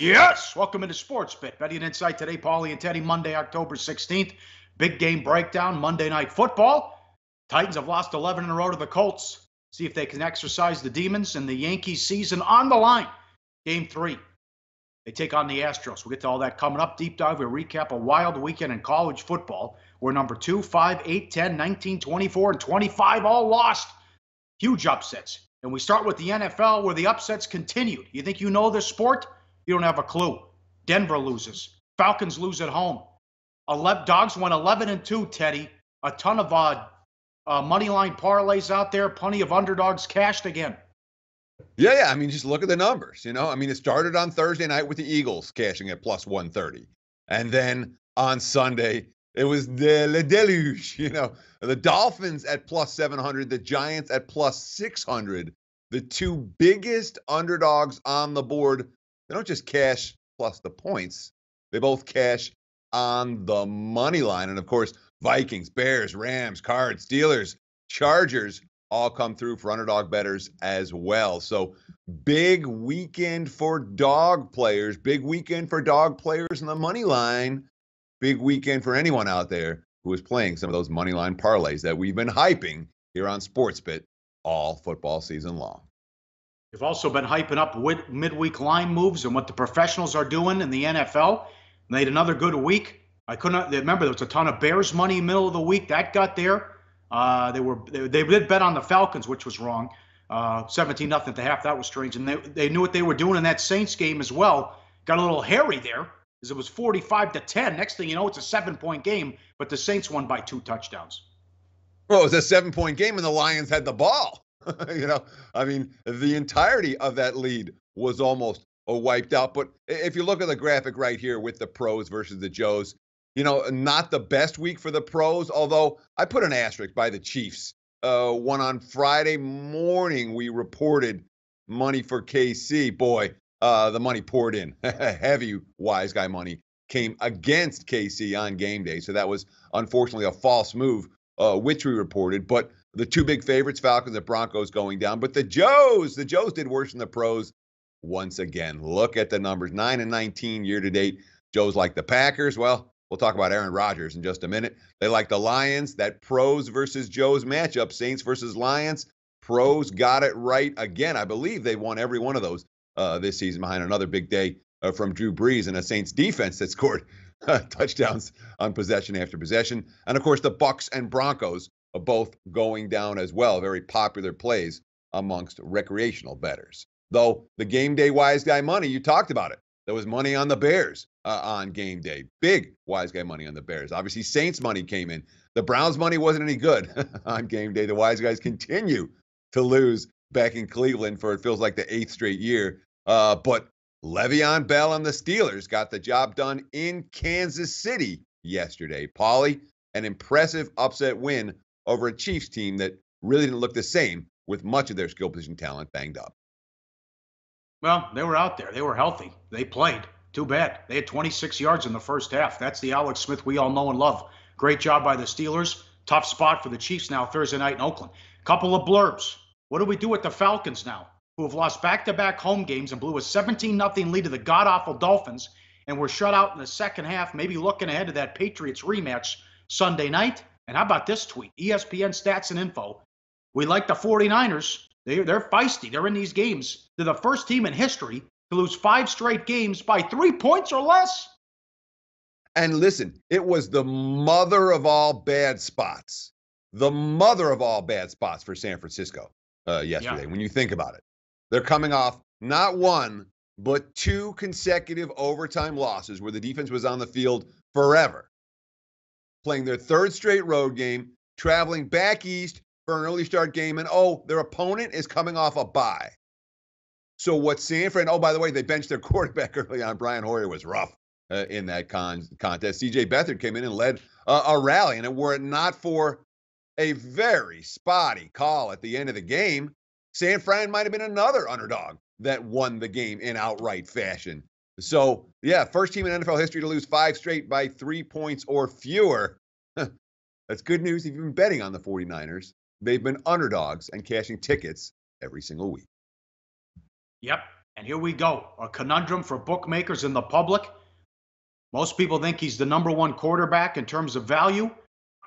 Yes! Welcome into Sports Bet. Betting Insight today, Pauly and Teddy, Monday, October 16th. Big game breakdown, Monday Night Football. Titans have lost 11 in a row to the Colts. See if they can exercise the demons, and the Yankees season on the line. Game 3. They take on the Astros. We'll get to all that coming up. Deep dive. We'll recap a wild weekend in college football where number 2, 5, 8, 10, 19, 24, and 25 all lost. Huge upsets. And we start with the NFL where the upsets continued. You think you know this sport? You don't have a clue. Denver loses. Falcons lose at home. Dogs went 11-2, Teddy. A ton of money line parlays out there. Plenty of underdogs cashed again. Yeah. I mean, just look at the numbers. It started on Thursday night with the Eagles cashing at plus 130. And then on Sunday, it was the deluge. The Dolphins at plus 700, the Giants at plus 600. The two biggest underdogs on the board. They don't just cash plus the points. They both cash on the money line. And, of course, Vikings, Bears, Rams, Cards, Steelers, Chargers all come through for underdog bettors as well. So big weekend for dog players. Big weekend for dog players in the money line. Big weekend for anyone out there who is playing some of those money line parlays that we've been hyping here on SportsBit all football season long. We've also been hyping up midweek line moves and what the professionals are doing in the NFL. Made another good week. I couldn't remember there was a ton of Bears money middle of the week that got there. They did bet on the Falcons, which was wrong. 17-0 at the half. That was strange. And they knew what they were doing in that Saints game as well. Got a little hairy there as it was 45-10. Next thing you know, it's a 7-point game, but the Saints won by 2 touchdowns. Well, it was a 7-point game and the Lions had the ball. The entirety of that lead was almost wiped out. But if you look at the graphic right here with the pros versus the Joes, not the best week for the pros, although I put an asterisk by the Chiefs. One on Friday morning, we reported money for KC. Boy, the money poured in. Heavy wise guy money came against KC on game day. So that was unfortunately a false move, which we reported. But the two big favorites, Falcons and Broncos, going down. But the Joes did worse than the pros once again. Look at the numbers, 9-19 year-to-date. Joes like the Packers. Well, we'll talk about Aaron Rodgers in just a minute. They like the Lions. That pros versus Joes matchup, Saints versus Lions. Pros got it right again. I believe they won every one of those this season behind another big day from Drew Brees and a Saints defense that scored touchdowns on possession after possession. And, of course, the Bucs and Broncos are both going down as well. Very popular plays amongst recreational bettors. Though the game day wise guy money, you talked about it. There was money on the Bears on game day. Big wise guy money on the Bears. Obviously, Saints money came in. The Browns money wasn't any good on game day. The wise guys continue to lose back in Cleveland for it feels like the 8th straight year. But Le'Veon Bell and the Steelers got the job done in Kansas City yesterday. Pauly, an impressive upset win over a Chiefs team that really didn't look the same with much of their skill position talent banged up. Well, they were out there. They were healthy. They played. Too bad. They had 26 yards in the first half. That's the Alex Smith we all know and love. Great job by the Steelers. Tough spot for the Chiefs now Thursday night in Oakland. Couple of blurbs. What do we do with the Falcons now, who have lost back-to-back home games and blew a 17-0 lead to the god-awful Dolphins and were shut out in the second half, maybe looking ahead to that Patriots rematch Sunday night? And how about this tweet? ESPN Stats and Info. We like the 49ers. They're feisty. They're in these games. They're the first team in history to lose 5 straight games by 3 points or less. And listen, it was the mother of all bad spots. The mother of all bad spots for San Francisco yesterday, when you think about it. They're coming off not 1, but 2 consecutive overtime losses where the defense was on the field forever. Playing their 3rd straight road game, traveling back east for an early start game, and their opponent is coming off a bye. So what San Fran, by the way, they benched their quarterback early on. Brian Hoyer was rough in that contest. C.J. Beathard came in and led a rally, and were it not for a very spotty call at the end of the game, San Fran might have been another underdog that won the game in outright fashion. So, first team in NFL history to lose 5 straight by 3 points or fewer. That's good news if you've been betting on the 49ers. They've been underdogs and cashing tickets every single week. Yep. And here we go, a conundrum for bookmakers and the public. Most people think he's the #1 quarterback in terms of value.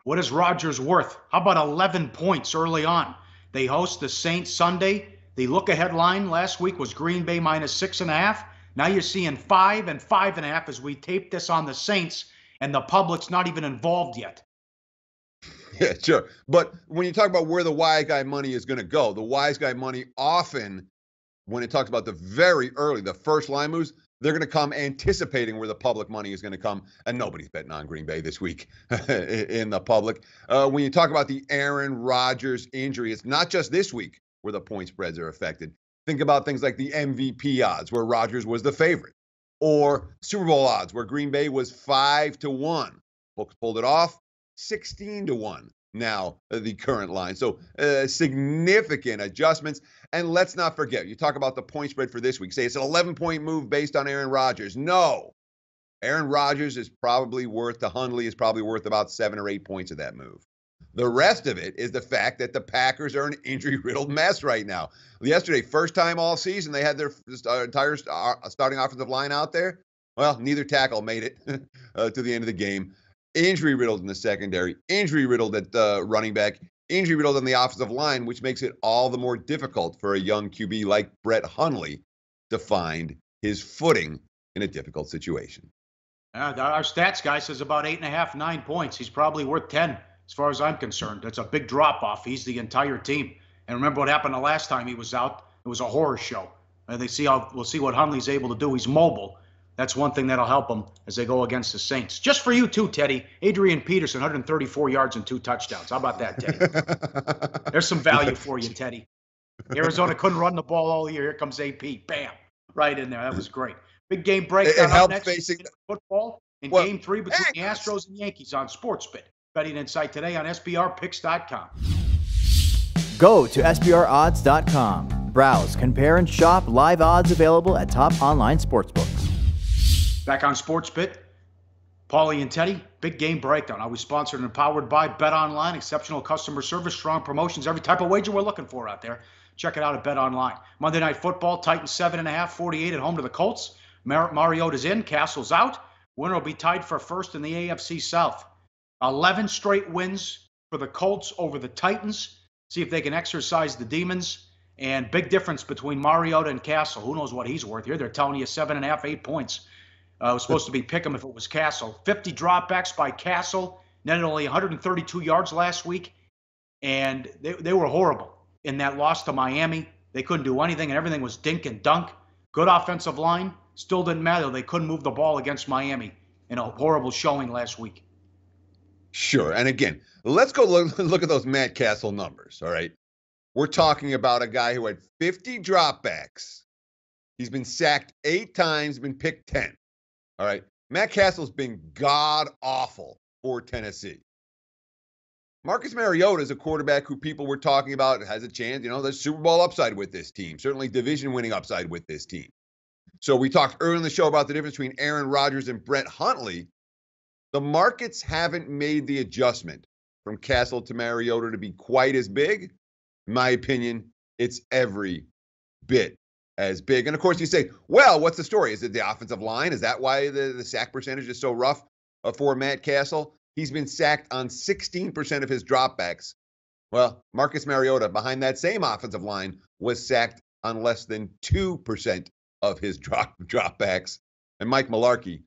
What is Rodgers worth? How about 11 points early on? They host the Saints Sunday. The look-ahead line last week was Green Bay -6.5. Now you're seeing 5 and 5.5 as we tape this on the Saints, and the public's not even involved yet. Yeah, sure. But when you talk about where the wise guy money is going to go, the wise guy money often, when it talks about the very early, the first line moves, they're going to come anticipating where the public money is going to come, and nobody's betting on Green Bay this week in the public. When you talk about the Aaron Rodgers injury, it's not just this week where the point spreads are affected. Think about things like the MVP odds, where Rodgers was the favorite, or Super Bowl odds, where Green Bay was 5-1. Books pulled it off, 16-1. Now, the current line. So significant adjustments. And let's not forget, you talk about the point spread for this week. Say it's an 11-point move based on Aaron Rodgers. No. Aaron Rodgers is probably worth, the Hundley is probably worth about 7 or 8 points of that move. The rest of it is the fact that the Packers are an injury-riddled mess right now. Yesterday, first time all season, they had their entire starting offensive line out there. Well, neither tackle made it to the end of the game. Injury-riddled in the secondary, injury-riddled at the running back, injury-riddled on the offensive line, which makes it all the more difficult for a young QB like Brett Hundley to find his footing in a difficult situation. Our stats guy says about 8.5, 9 points. He's probably worth 10 as far as I'm concerned. That's a big drop-off. He's the entire team. And remember what happened the last time he was out? It was a horror show. And we'll see what Hundley's able to do. He's mobile. That's one thing that'll help them as they go against the Saints. Just for you, too, Teddy. Adrian Peterson, 134 yards and 2 touchdowns. How about that, Teddy? There's some value for you, Teddy. Arizona couldn't run the ball all year. Here comes AP. Bam. Right in there. That was great. Big game breakdown up next. Facing football in Game 3 between the Astros and Yankees on SportsBit. Betting Insight today on SBRpicks.com. Go to SBRodds.com. Browse, compare, and shop live odds available at top online sportsbooks. Back on SportsBit, Pauly and Teddy, big game breakdown. Always sponsored and powered by BetOnline. Exceptional customer service, strong promotions, every type of wager we're looking for out there. Check it out at BetOnline. Monday Night Football, Titans 7.5, 48 at home to the Colts. Mariota's in, Castle's out. Winner will be tied for first in the AFC South. 11 straight wins for the Colts over the Titans. See if they can exercise the demons. And big difference between Mariota and Castle. Who knows what he's worth here? They're telling you 7.5, 8 points. It was supposed to be pick 'em if it was Castle. 50 dropbacks by Castle. Netted only 132 yards last week. And they were horrible in that loss to Miami. They couldn't do anything, and everything was dink and dunk. Good offensive line. Still didn't matter. They couldn't move the ball against Miami in a horrible showing last week. Sure. And again, let's go look at those Matt Castle numbers, all right? We're talking about a guy who had 50 dropbacks. He's been sacked 8 times, been picked 10. All right. Matt Castle's been god-awful for Tennessee. Marcus Mariota is a quarterback who people were talking about has a chance, there's Super Bowl upside with this team, certainly division-winning upside with this team. So we talked earlier in the show about the difference between Aaron Rodgers and Brett Hundley. The markets haven't made the adjustment from Castle to Mariota to be quite as big. In my opinion, it's every bit as big. And of course you say, well, what's the story? Is it the offensive line? Is that why the sack percentage is so rough for Matt Castle? He's been sacked on 16% of his dropbacks. Well, Marcus Mariota, behind that same offensive line, was sacked on less than 2% of his dropbacks. And Mike Mularkey,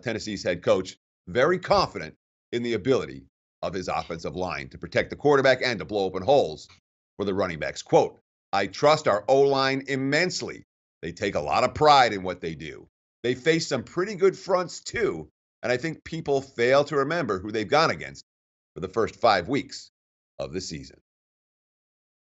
Tennessee's head coach, very confident in the ability of his offensive line to protect the quarterback and to blow open holes for the running backs. Quote, I trust our O-line immensely. They take a lot of pride in what they do. They face some pretty good fronts too, and I think people fail to remember who they've gone against for the first 5 weeks of the season.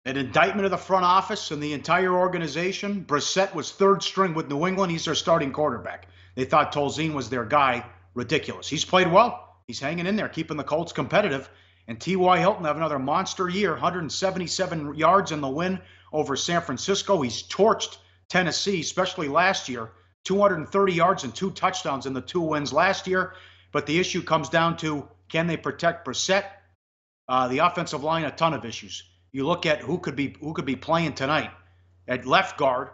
An indictment of the front office and the entire organization. Brissett was third string with New England. He's their starting quarterback. They thought Tolzien was their guy. Ridiculous. He's played well. He's hanging in there, keeping the Colts competitive. And T.Y. Hilton have another monster year, 177 yards in the win over San Francisco. He's torched Tennessee, especially last year. 230 yards and 2 touchdowns in the 2 wins last year. But the issue comes down to, can they protect Brissett? The offensive line, a ton of issues. You look at who could be playing tonight. At left guard,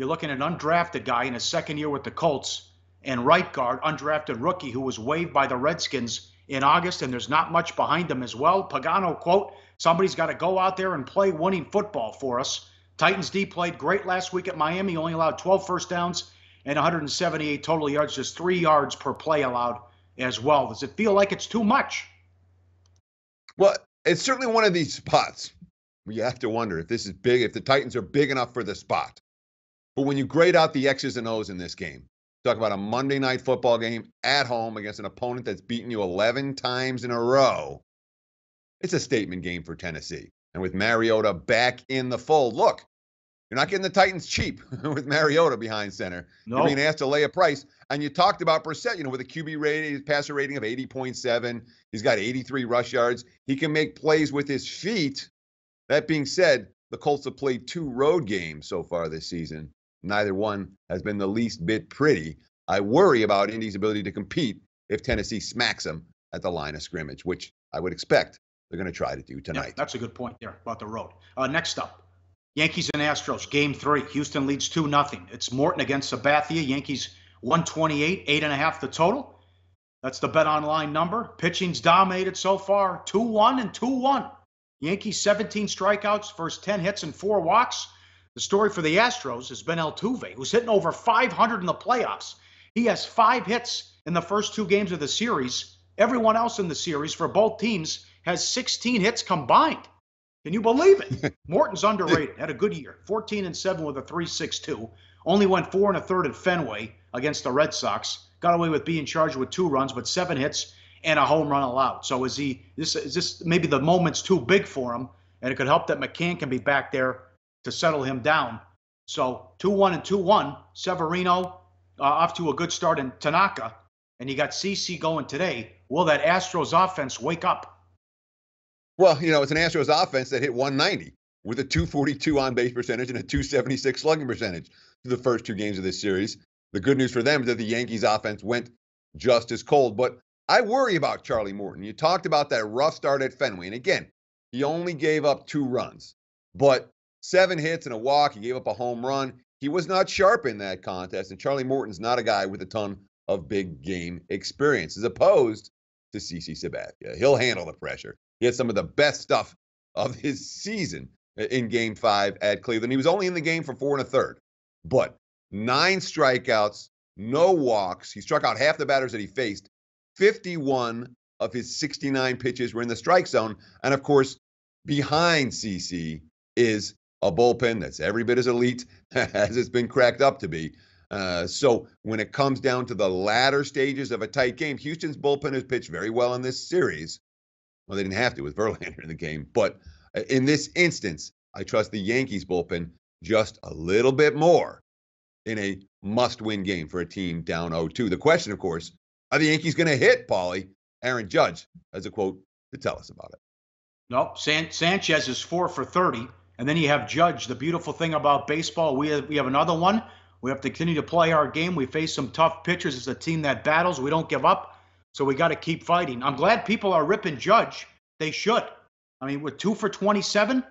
You're looking at an undrafted guy in his second year with the Colts, and right guard, undrafted rookie who was waived by the Redskins in August, and there's not much behind him as well. Pagano, quote, somebody's got to go out there and play winning football for us. Titans D played great last week at Miami, only allowed 12 first downs and 178 total yards, just 3 yards per play allowed as well. Does it feel like it's too much? Well, it's certainly one of these spots where you have to wonder if this is big, if the Titans are big enough for the spot. But when you grade out the X's and O's in this game, talk about a Monday night football game at home against an opponent that's beaten you 11 times in a row, it's a statement game for Tennessee. And with Mariota back in the fold, look, you're not getting the Titans cheap with Mariota behind center. No. You're being asked to lay a price. And you talked about Brissett, with a QB rating, passer rating of 80.7. He's got 83 rush yards. He can make plays with his feet. That being said, the Colts have played 2 road games so far this season. Neither one has been the least bit pretty. I worry about Indy's ability to compete if Tennessee smacks them at the line of scrimmage, which I would expect they're going to try to do tonight. Yeah, that's a good point there about the road. Next up, Yankees and Astros, Game 3. Houston leads 2-0. It's Morton against Sabathia. Yankees 128, 8.5 the total. That's the bet online number. Pitching's dominated so far, 2-1 and 2-1. Yankees 17 strikeouts, first 10 hits and 4 walks. The story for the Astros has been Altuve, who's hitting over 500 in the playoffs. He has 5 hits in the first 2 games of the series. Everyone else in the series for both teams has 16 hits combined. Can you believe it? Morton's underrated. Had a good year. 14-7 with a 3.62. Only went 4 1/3 at Fenway against the Red Sox. Got away with being charged with 2 runs, but 7 hits and a home run allowed. So is this maybe the moment's too big for him, and it could help that McCann can be back there to settle him down. So 2-1 and 2-1. Severino off to a good start in Tanaka, and you got CC going today. Will that Astros offense wake up? Well, it's an Astros offense that hit 190 with a 242 on-base percentage and a 276 slugging percentage through the first 2 games of this series. The good news for them is that the Yankees offense went just as cold. But I worry about Charlie Morton. You talked about that rough start at Fenway. And again, he only gave up 2 runs. But 7 hits and a walk. He gave up a home run. He was not sharp in that contest. And Charlie Morton's not a guy with a ton of big game experience, as opposed to CC Sabathia. He'll handle the pressure. He had some of the best stuff of his season in Game 5 at Cleveland. He was only in the game for 4 1/3. But 9 strikeouts, no walks. He struck out half the batters that he faced. 51 of his 69 pitches were in the strike zone. And, of course, behind CC is a bullpen that's every bit as elite as it's been cracked up to be. So when it comes down to the latter stages of a tight game, Houston's bullpen has pitched very well in this series. Well, they didn't have to with Verlander in the game. But in this instance, I trust the Yankees bullpen just a little bit more in a must-win game for a team down 0-2. The question, of course, are the Yankees going to hit, Pauly? Aaron Judge has a quote to tell us about it. Nope. Sanchez is 4 for 30. And then you have Judge. The beautiful thing about baseball, we have another one. We have to continue to play our game. We face some tough pitchers. It's a team that battles. We don't give up. So we got to keep fighting. I'm glad people are ripping Judge. They should. I mean, we're 2 for 27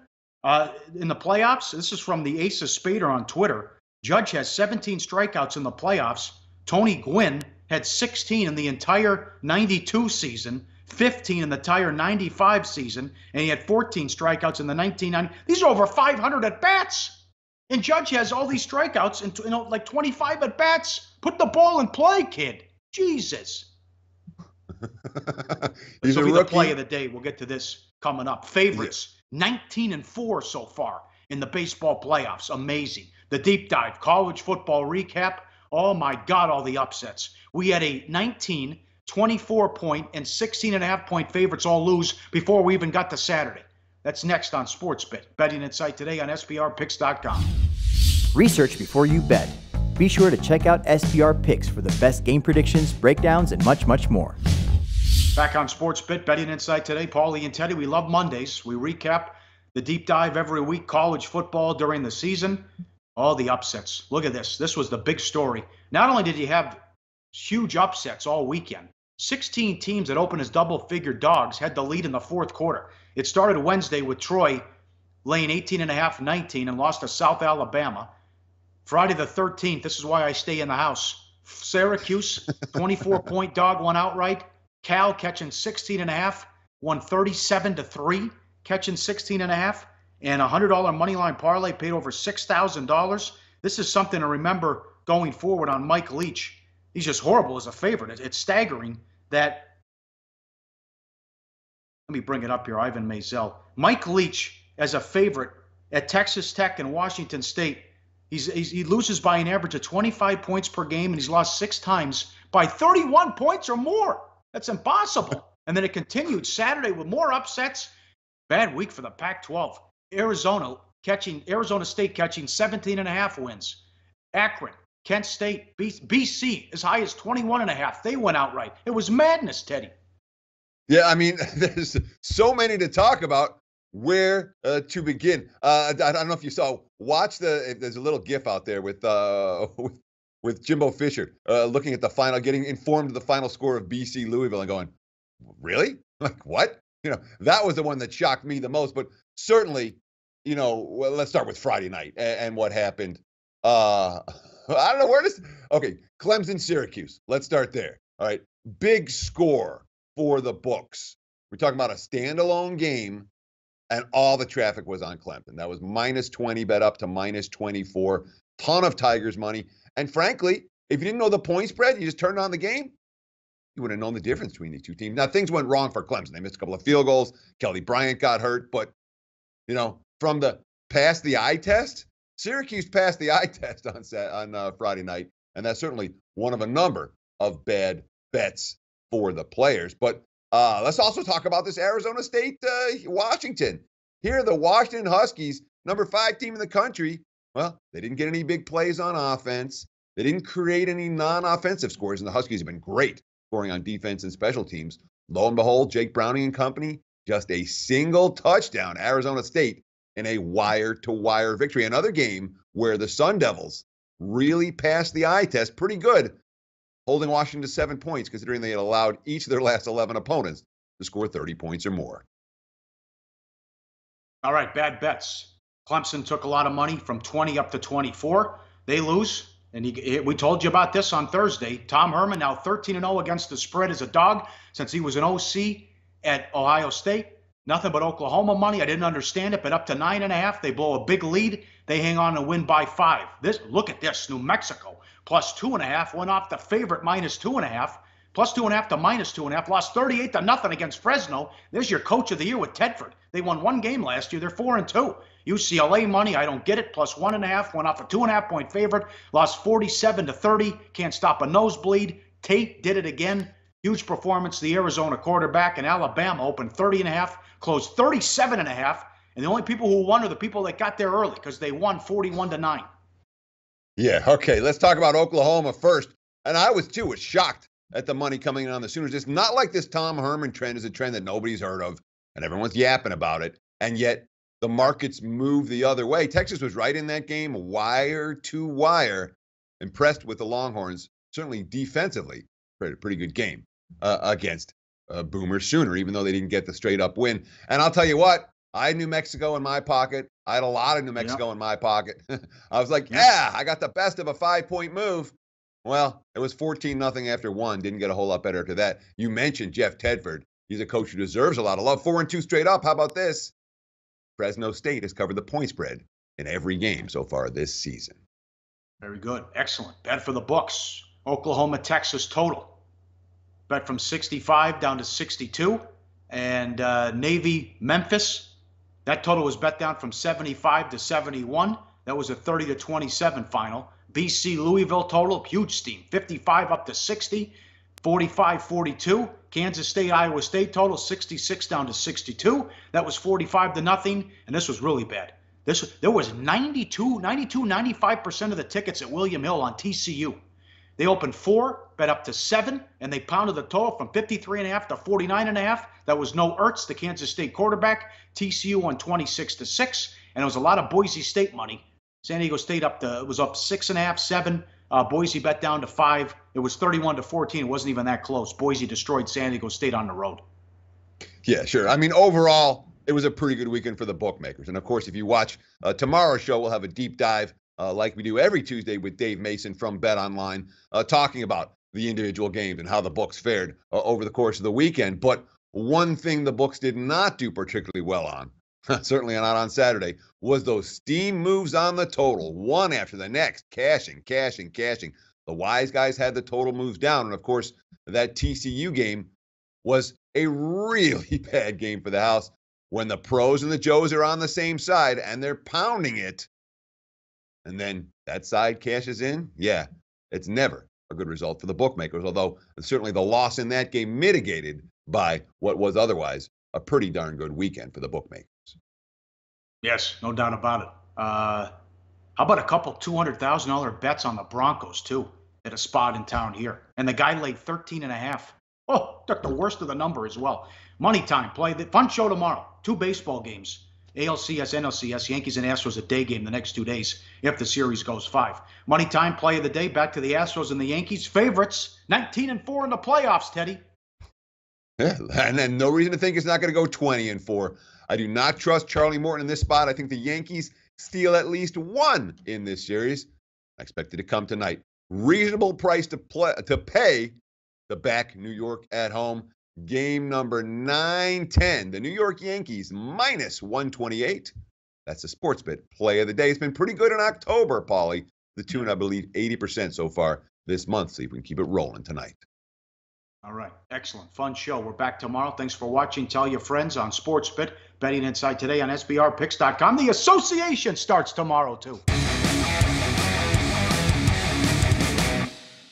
in the playoffs. This is from the Ace of Spader on Twitter. Judge has 17 strikeouts in the playoffs. Tony Gwynn had 16 in the entire 92 season, 15 in the entire 95 season, and he had 14 strikeouts in the 1990. These are over 500 at-bats. And Judge has all these strikeouts and like 25 at-bats. Put the ball in play, kid. Jesus. This will be the play of the day. We'll get to this coming up. Favorites, 19-4 so far in the baseball playoffs. Amazing. The deep dive, college football recap. Oh, my God, all the upsets. We had a 19, 24-point, and 16.5-point favorites all lose before we even got to Saturday. That's next on SportsBit. Betting Insight today on SBRPicks.com. Research before you bet. Be sure to check out SBR Picks for the best game predictions, breakdowns, and much, much more. Back on SportsBit, Betting Insight today. Pauly and Teddy, we love Mondays. We recap the deep dive every week, college football during the season. All the upsets. Look at this. This was the big story. Not only did you have huge upsets all weekend, 16 teams that opened as double-figure dogs had the lead in the fourth quarter. It started Wednesday with Troy laying 18.5-19 and lost to South Alabama. Friday the 13th, this is why I stay in the house. Syracuse, 24-point dog, won outright. Cal catching 16.5, won 37-3, catching 16.5. And $100 money line parlay paid over $6,000. This is something to remember going forward on Mike Leach. He's just horrible as a favorite. It's staggering that. Let me bring it up here, Ivan Maisel. Mike Leach as a favorite at Texas Tech and Washington State. He loses by an average of 25 points per game, and he's lost 6 times by 31 points or more. That's impossible. And then it continued Saturday with more upsets. Bad week for the Pac-12. Arizona State catching 17.5 wins. Akron, Kent State, BC as high as 21.5. They went outright. It was madness, Teddy. Yeah, I mean, there's so many to talk about. Where to begin? I don't know if you saw. There's a little GIF out there with Jimbo Fisher looking at the final, getting informed of the final score of BC Louisville, and going, "Really? Like what?" That was the one that shocked me the most. But certainly, well, let's start with Friday night and what happened. I don't know where this. Okay, Clemson, Syracuse. Let's start there. All right, big score for the books. We're talking about a standalone game. And all the traffic was on Clemson. That was -20 bet up to -24. Ton of Tigers money. And frankly, if you didn't know the point spread, you just turned on the game, you would have known the difference between these two teams. Now, things went wrong for Clemson. They missed a couple of field goals. Kelly Bryant got hurt. But, from the pass the eye test, Syracuse passed the eye test on Friday night. And that's certainly one of a number of bad bets for the players. But let's also talk about this Arizona State, Washington. Here, the Washington Huskies, number 5 team in the country. Well, they didn't get any big plays on offense. They didn't create any non-offensive scores, and the Huskies have been great scoring on defense and special teams. Lo and behold, Jake Browning and company, just a single touchdown, Arizona State, in a wire-to-wire victory. Another game where the Sun Devils really passed the eye test pretty good, holding Washington to 7 points, considering they had allowed each of their last 11 opponents to score 30 points or more. All right, bad bets. Clemson took a lot of money from 20 up to 24. They lose, and we told you about this on Thursday. Tom Herman, now 13-0 against the spread as a dog since he was an OC at Ohio State. Nothing but Oklahoma money. I didn't understand it, but up to 9.5. They blow a big lead. They hang on and win by 5. Look at this, New Mexico. Plus 2.5, went off the favorite -2.5, plus 2.5 to -2.5, lost 38-0 against Fresno. There's your coach of the year with Tedford. They won 1 game last year. They're 4-2. UCLA money, I don't get it. Plus 1.5, went off a 2.5-point favorite, lost 47-30. Can't stop a nosebleed. Tate did it again. Huge performance. The Arizona quarterback, and Alabama opened 30.5, closed 37.5. And the only people who won are the people that got there early because they won 41-9. Yeah, okay, let's talk about Oklahoma first. And I was shocked at the money coming in on the Sooners. It's not like this Tom Herman trend is a trend that nobody's heard of, and everyone's yapping about it. And yet the markets move the other way. Texas was right in that game, wire to wire. Impressed with the Longhorns, certainly defensively. Played a pretty good game against Boomer Sooner, even though they didn't get the straight-up win. And I'll tell you what, I had New Mexico in my pocket. I had a lot of New Mexico in my pocket. I was like, yeah, I got the best of a 5-point move. Well, it was 14-0 after 1. Didn't get a whole lot better after that. You mentioned Jeff Tedford. He's a coach who deserves a lot of love. 4-2 straight up. How about this? Fresno State has covered the point spread in every game so far this season. Very good. Excellent. Bet for the books. Oklahoma, Texas total. Bet from 65 down to 62. And Navy, Memphis. That total was bet down from 75 to 71. That was a 30-27 final. BC, Louisville total, huge steam. 55 up to 60. 45-42. Kansas State, Iowa State total, 66 down to 62. That was 45-0. And this was really bad. There was 95% of the tickets at William Hill on TCU. They opened 4, bet up to 7, and they pounded the total from 53.5 to 49.5. That was no Ertz, the Kansas State quarterback. TCU won 26-6, and it was a lot of Boise State money. San Diego State was up 6.5, 7. Boise bet down to 5. It was 31-14. It wasn't even that close. Boise destroyed San Diego State on the road. Yeah, sure. I mean, overall, it was a pretty good weekend for the bookmakers. And of course, if you watch tomorrow's show, we'll have a deep dive like we do every Tuesday with Dave Mason from BetOnline, talking about the individual games and how the books fared over the course of the weekend. But one thing the books did not do particularly well on, certainly not on Saturday, was those steam moves on the total, one after the next, cashing. The wise guys had the total moves down. And, of course, that TCU game was a really bad game for the house. When the pros and the Joes are on the same side and they're pounding it, and then that side cashes in, yeah, it's never a good result for the bookmakers, although certainly the loss in that game mitigated by what was otherwise a pretty darn good weekend for the bookmakers. Yes, no doubt about it. How about a couple $200,000 bets on the Broncos, too, at a spot in town here? And the guy laid 13.5. Oh, took the worst of the number as well. Money time, play the fun show tomorrow. 2 baseball games. ALCS, NLCS, Yankees and Astros a day game the next 2 days if the series goes 5. Money time, play of the day, back to the Astros and the Yankees. Favorites, 19-4 in the playoffs, Teddy. Yeah, and then no reason to think it's not going to go 20-4. I do not trust Charlie Morton in this spot. I think the Yankees steal at least 1 in this series. I expect it to come tonight. Reasonable price to pay to back New York at home. Game number 9-10. The New York Yankees minus 128. That's the SportsBet play of the day. It's been pretty good in October, Pauly. The tune, I believe, 80% so far this month. See if we can keep it rolling tonight. All right. Excellent. Fun show. We're back tomorrow. Thanks for watching. Tell your friends on SportsBet. Betting Inside today on SBRPicks.com. The association starts tomorrow, too.